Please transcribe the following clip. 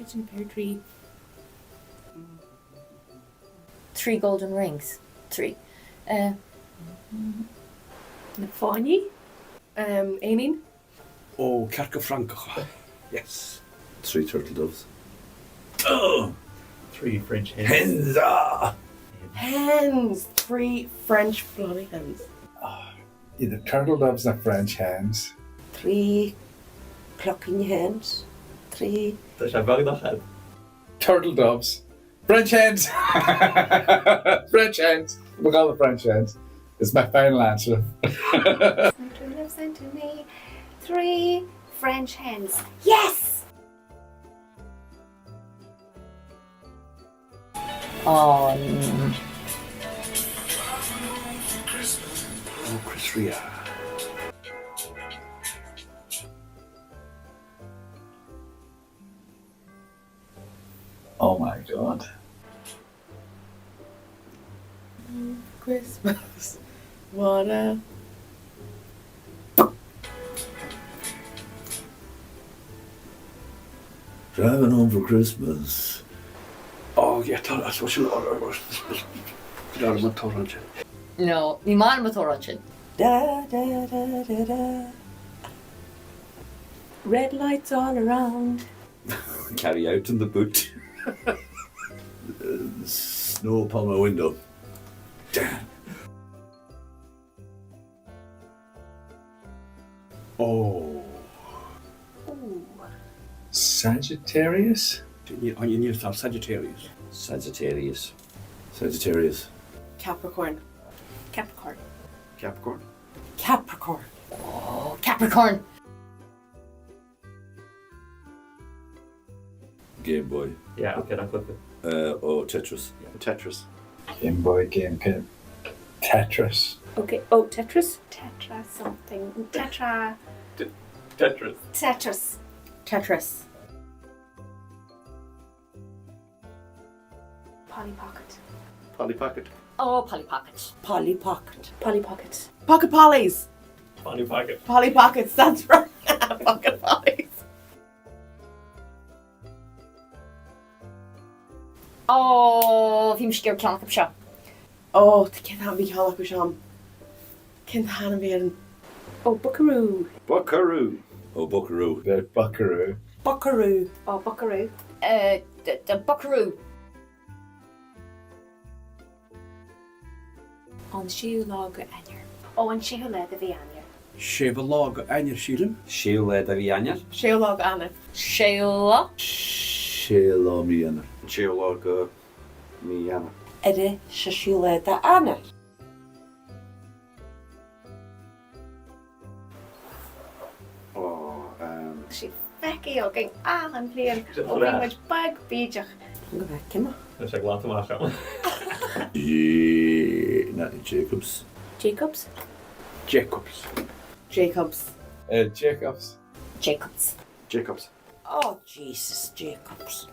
Partridge in a pear tree. 3 golden rings. 3. Na fáinní. Éinín. Oh, Carca Franca. Yes. 3 turtle doves. Oh, 3 French hens. hens. Ah. Hens. 3 French bloody hens. Either turtle doves or French hens. 3 clucking hens. 3 Tá sé bag nach head. Turtle doves. French hens! French hens! We'll call the French hens. It's my final answer. Listen to me. 3 French hens. Yes! Oh, Oh, Chris Ria. Oh my god. Christmas. What a... Driving home for Christmas. Oh, yeah, that's what you are. Glad man tar han sig. no, ní man with origin. Da da da da da. Red lights all around. Carry out in the boot. Snow upon my window. Damn. Oh. Sagittarius? On your new start, Sagittarius. Sagittarius. Sagittarius. Capricorn. Capricorn. Capricorn. Capricorn. Oh, Capricorn. Game Boy. Yeah, okay, that's good. Oh, Tetris. Tetris. Game Boy, Game Pin. Tetris. Okay. Oh, Tetris. Tetra something. Tetra. Tetris. Tetris. Tetris. Polly Pocket. Polly Pocket. Oh, Polly Pocket. Polly Pocket. Polly Pocket. Pocket Pollies. Funny pocket. Polly Pockets. That's right. Pocket Pollies. Oh, bhím scior ceannach seo. Oh, the kid had me call up a sham. Kid had me. Oh, Buckaroo. Buckaroo. Oh, Buckaroo. The Buckaroo. Buckaroo. Oh, Buckaroo. The Buckaroo. On Shiúlog Anier. Oh, on Shiúle the Vianya. Sheva log Anya Sheeran. Sheila da Vianya. Shiúlog Anna. Sheila. Sheila Miana. Sheva log Miana. Ede Shashule da Anna. Oh, She Becky oging Alan Plian. Just Oh, that. much bag beach. Go back, Kimma. Tá sé glad amach am. Jacobs. Jacobs. Jacobs. Jacobs. Jacobs. Jacobs. Jacobs. Oh, Jesus, Jacobs.